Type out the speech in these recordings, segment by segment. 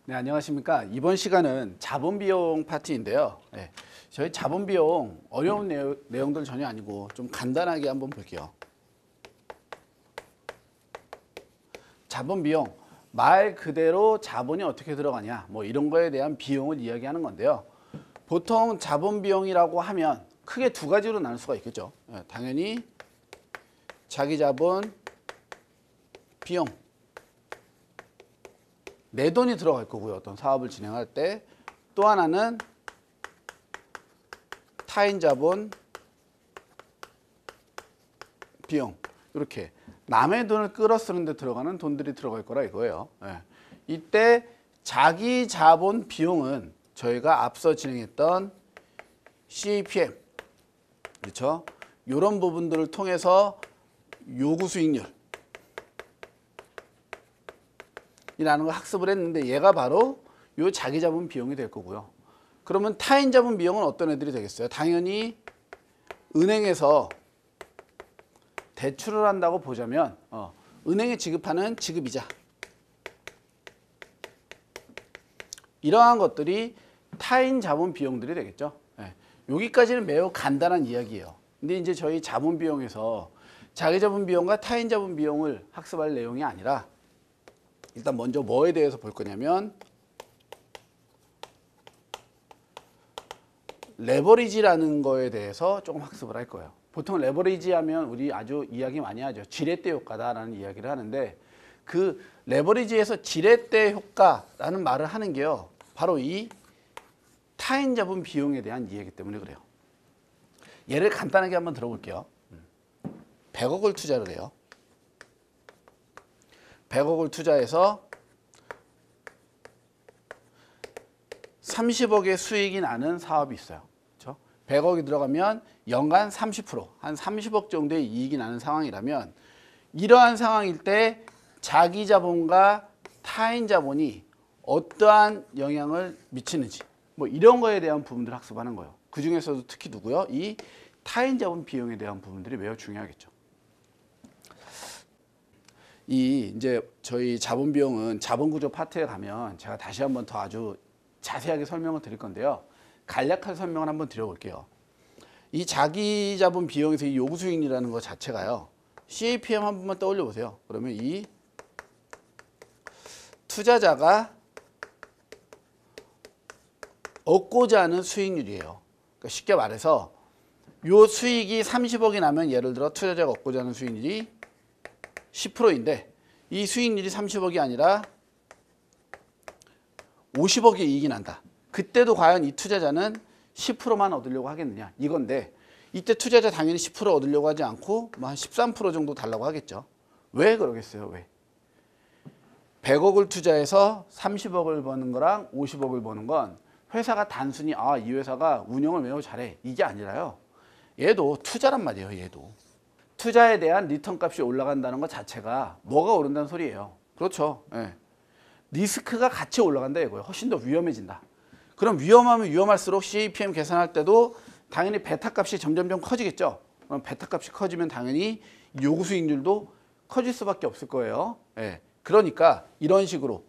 네, 안녕하십니까. 이번 시간은 자본비용 파트인데요. 네, 저희 자본비용 어려운 내용들 전혀 아니고 좀 간단하게 한번 볼게요. 자본비용, 말 그대로 자본이 어떻게 들어가냐 뭐 이런 거에 대한 비용을 이야기하는 건데요. 보통 자본비용이라고 하면 크게 두 가지로 나눌 수가 있겠죠. 네, 당연히 자기자본 비용, 내 돈이 들어갈 거고요. 어떤 사업을 진행할 때. 또 하나는 타인 자본 비용. 이렇게 남의 돈을 끌어쓰는 데 들어가는 돈들이 들어갈 거라 이거예요. 네. 이때 자기 자본 비용은 저희가 앞서 진행했던 CAPM, 그렇죠? 이런 부분들을 통해서 요구 수익률 이라는 걸 학습을 했는데, 얘가 바로 요 자기 자본 비용이 될 거고요. 그러면 타인 자본 비용은 어떤 애들이 되겠어요? 당연히 은행에서 대출을 한다고 보자면 은행에 지급하는 지급이자, 이러한 것들이 타인 자본 비용들이 되겠죠. 네. 여기까지는 매우 간단한 이야기예요. 근데 이제 저희 자본 비용에서 자기 자본 비용과 타인 자본 비용을 학습할 내용이 아니라, 일단 먼저 뭐에 대해서 볼 거냐면 레버리지라는 거에 대해서 조금 학습을 할 거예요. 보통 레버리지 하면 우리 아주 이야기 많이 하죠. 지렛대 효과다라는 이야기를 하는데, 그 레버리지에서 지렛대 효과라는 말을 하는 게요, 바로 이 타인 자본 비용에 대한 이야기 때문에 그래요. 예를 간단하게 한번 들어볼게요. 100억을 투자를 해요. 100억을 투자해서 30억의 수익이 나는 사업이 있어요. 그렇죠? 100억이 들어가면 연간 30%, 한 30억 정도의 이익이 나는 상황이라면, 이러한 상황일 때 자기 자본과 타인 자본이 어떠한 영향을 미치는지, 뭐 이런 거에 대한 부분들을 학습하는 거예요. 그 중에서도 특히 누구요? 이 타인 자본 비용에 대한 부분들이 매우 중요하겠죠. 이제 저희 자본 비용은 자본 구조 파트에 가면 제가 다시 한번 더 아주 자세하게 설명을 드릴 건데요. 간략한 설명을 한번 드려볼게요. 이 자기 자본 비용에서 이 요구 수익률이라는 것 자체가요, CAPM 한 번만 떠올려 보세요. 그러면 이 투자자가 얻고자 하는 수익률이에요. 그러니까 쉽게 말해서 요 수익이 30억이 나면, 예를 들어 투자자가 얻고자 하는 수익률이 10%인데 이 수익률이 30억이 아니라 50억의 이익이 난다. 그때도 과연 이 투자자는 10%만 얻으려고 하겠느냐, 이건데, 이때 투자자 당연히 10% 얻으려고 하지 않고 뭐 한 13% 정도 달라고 하겠죠. 왜 그러겠어요? 왜? 100억을 투자해서 30억을 버는 거랑 50억을 버는 건 회사가 단순히 이 회사가 운영을 매우 잘해, 이게 아니라요, 얘도 투자란 말이에요. 얘도 투자에 대한 리턴 값이 올라간다는 것 자체가 뭐가 오른다는 소리예요. 그렇죠. 예. 리스크가 같이 올라간다 이거예요. 훨씬 더 위험해진다. 그럼 위험하면 위험할수록 CAPM 계산할 때도 당연히 베타 값이 점점점 커지겠죠. 그럼 베타 값이 커지면 당연히 요구 수익률도 커질 수밖에 없을 거예요. 예. 그러니까 이런 식으로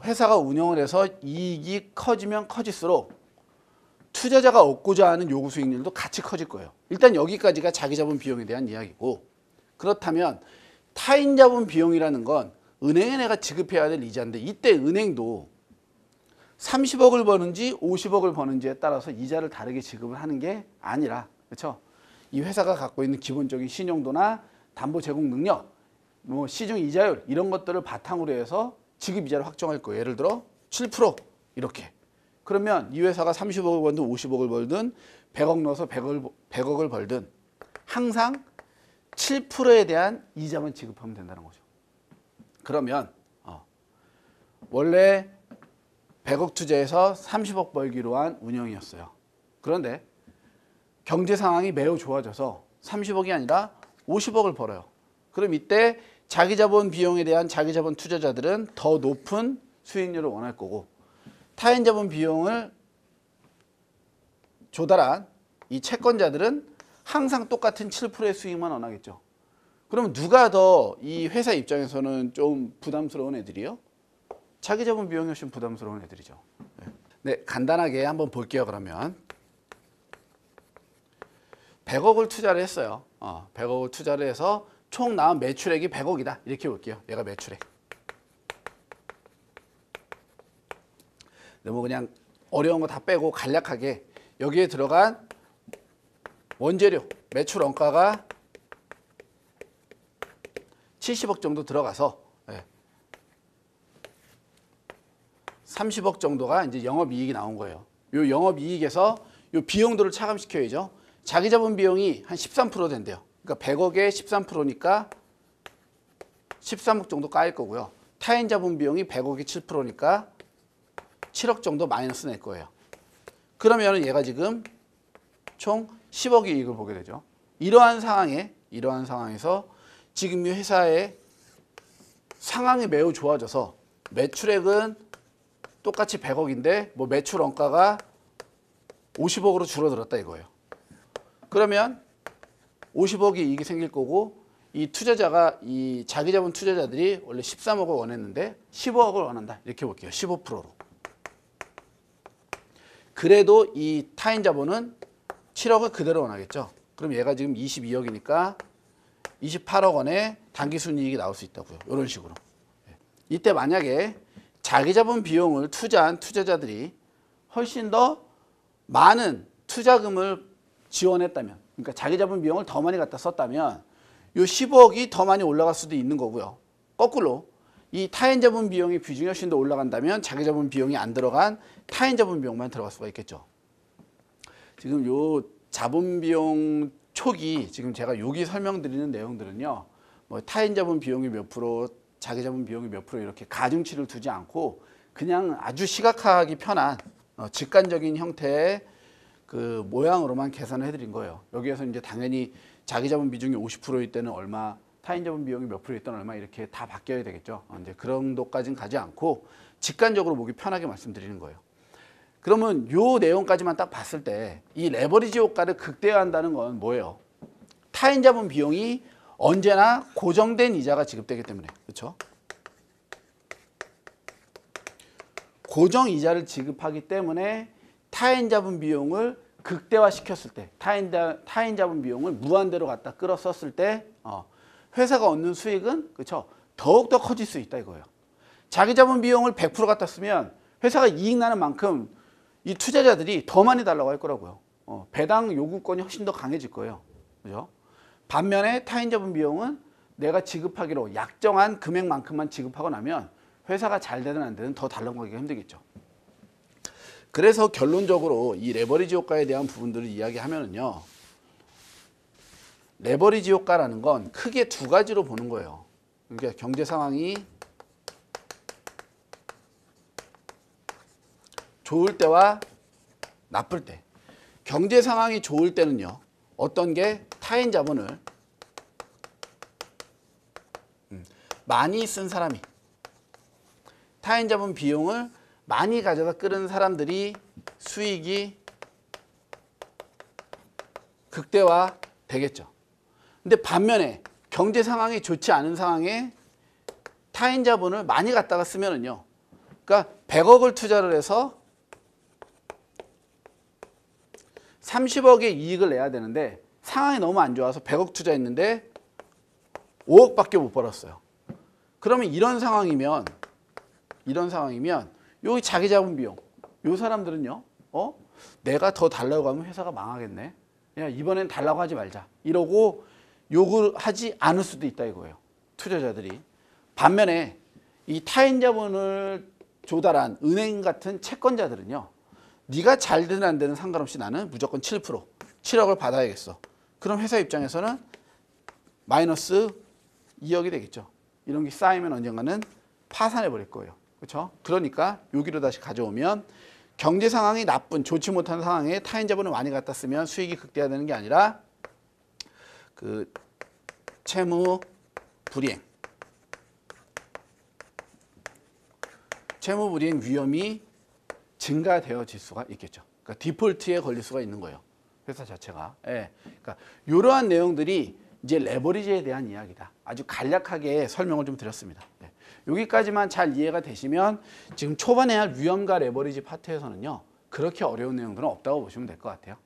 회사가 운영을 해서 이익이 커지면 커질수록 투자자가 얻고자 하는 요구 수익률도 같이 커질 거예요. 일단 여기까지가 자기 자본 비용에 대한 이야기고, 그렇다면 타인 자본 비용이라는 건 은행에 내가 지급해야 될 이자인데, 이때 은행도 30억을 버는지 50억을 버는지에 따라서 이자를 다르게 지급을 하는 게 아니라, 그렇죠? 이 회사가 갖고 있는 기본적인 신용도나 담보 제공 능력, 뭐 시중 이자율, 이런 것들을 바탕으로 해서 지급 이자를 확정할 거예요. 예를 들어 7% 이렇게. 그러면 이 회사가 30억을 벌든 50억을 벌든 100억 넣어서 100억을 벌든 항상 7%에 대한 이자만 지급하면 된다는 거죠. 그러면 원래 100억 투자해서 30억 벌기로 한 운영이었어요. 그런데 경제 상황이 매우 좋아져서 30억이 아니라 50억을 벌어요. 그럼 이때 자기 자본 비용에 대한 자기 자본 투자자들은 더 높은 수익률을 원할 거고, 타인 자본 비용을 조달한 이 채권자들은 항상 똑같은 7%의 수익만 원하겠죠. 그럼 누가 더 이 회사 입장에서는 좀 부담스러운 애들이요? 자기 자본 비용이 훨씬 부담스러운 애들이죠. 네, 간단하게 한번 볼게요. 그러면 100억을 투자를 했어요. 100억을 투자를 해서 총 나온 매출액이 100억이다. 이렇게 볼게요. 얘가 매출액. 뭐 그냥 어려운 거 다 빼고 간략하게 여기에 들어간 원재료 매출 원가가 70억 정도 들어가서 30억 정도가 이제 영업이익이 나온 거예요. 요 영업이익에서 요 비용들을 차감시켜야죠. 자기 자본 비용이 한 13% 된대요. 그러니까 100억에 13%니까 13억 정도 까일 거고요. 타인 자본 비용이 100억에 7%니까 7억 정도 마이너스 낼 거예요. 그러면 얘가 지금 총 10억의 이익을 보게 되죠. 이러한 상황에서 지금 이 회사의 상황이 매우 좋아져서 매출액은 똑같이 100억인데 뭐 매출 원가가 50억으로 줄어들었다 이거예요. 그러면 50억의 이익이 생길 거고 이 투자자가 이 자기 자본 투자자들이 원래 13억을 원했는데 15억을 원한다. 이렇게 볼게요. 15%로. 그래도 이 타인 자본은 7억을 그대로 원하겠죠. 그럼 얘가 지금 22억이니까 28억 원의 당기순이익이 나올 수 있다고요. 이런 식으로. 이때 만약에 자기 자본 비용을 투자한 투자자들이 훨씬 더 많은 투자금을 지원했다면, 그러니까 자기 자본 비용을 더 많이 갖다 썼다면 이 15억이 더 많이 올라갈 수도 있는 거고요. 거꾸로 이 타인 자본 비용의 비중이 훨씬 더 올라간다면 자기 자본 비용이 안 들어간 타인 자본 비용만 들어갈 수가 있겠죠. 지금 요 자본 비용 촉이 지금 제가 여기 설명드리는 내용들은요. 뭐 타인 자본 비용이 몇 프로, 자기 자본 비용이 몇 프로 이렇게 가중치를 두지 않고 그냥 아주 시각화하기 편한 직관적인 형태의 그 모양으로만 계산을 해드린 거예요. 여기에서 이제 당연히 자기 자본 비중이 50%일 때는 얼마, 타인 자본 비용이 몇 프로일 때는 얼마 이렇게 다 바뀌어야 되겠죠. 이제 그런 정도까지는 가지 않고 직관적으로 보기 편하게 말씀드리는 거예요. 그러면 요 내용까지만 딱 봤을 때 이 레버리지 효과를 극대화한다는 건 뭐예요? 타인 자본 비용이 언제나 고정된 이자가 지급되기 때문에. 그렇죠? 고정 이자를 지급하기 때문에 타인 자본 비용을 극대화시켰을 때, 타인 자본 비용을 무한대로 갖다 끌어 썼을 때 회사가 얻는 수익은 그렇죠? 더욱더 커질 수 있다 이거예요. 자기 자본 비용을 100% 갖다 쓰면 회사가 이익 나는 만큼 이 투자자들이 더 많이 달라고 할 거라고요. 배당 요구권이 훨씬 더 강해질 거예요. 그죠? 반면에 타인 자본 비용은 내가 지급하기로 약정한 금액만큼만 지급하고 나면 회사가 잘 되든 안 되든 더 달라고하기가 힘들겠죠. 그래서 결론적으로 이 레버리지 효과에 대한 부분들을 이야기하면은요. 레버리지 효과라는 건 크게 두 가지로 보는 거예요. 그러니까 경제 상황이 좋을 때와 나쁠 때. 경제 상황이 좋을 때는요. 어떤 게 타인 자본을 많이 쓴 사람이 타인 자본 비용을 많이 가져다 끌은 사람들이 수익이 극대화 되겠죠. 근데 반면에 경제 상황이 좋지 않은 상황에 타인 자본을 많이 갖다가 쓰면은요. 그러니까 100억을 투자를 해서 30억의 이익을 내야 되는데 상황이 너무 안 좋아서 100억 투자했는데 5억밖에 못 벌었어요. 그러면 이런 상황이면 여기 자기 자본 비용 요 사람들은요. 내가 더 달라고 하면 회사가 망하겠네. 야, 이번엔 달라고 하지 말자. 이러고 요구를 하지 않을 수도 있다 이거예요. 투자자들이. 반면에 이 타인 자본을 조달한 은행 같은 채권자들은요. 네가 잘 되든 안 되든 상관없이 나는 무조건 7%, 7억을 받아야겠어. 그럼 회사 입장에서는 마이너스 2억이 되겠죠. 이런 게 쌓이면 언젠가는 파산해 버릴 거예요. 그렇죠? 그러니까 여기로 다시 가져오면 경제 상황이 나쁜, 좋지 못한 상황에 타인 자본을 많이 갖다 쓰면 수익이 극대화되는 게 아니라 그 채무 불이행 위험이 증가되어질 수가 있겠죠. 그러니까 디폴트에 걸릴 수가 있는 거예요. 회사 자체가. 예. 그러니까 이러한 내용들이 이제 레버리지에 대한 이야기다. 아주 간략하게 설명을 좀 드렸습니다. 예. 여기까지만 잘 이해가 되시면 지금 초반에 할 위험과 레버리지 파트에서는요. 그렇게 어려운 내용들은 없다고 보시면 될 것 같아요.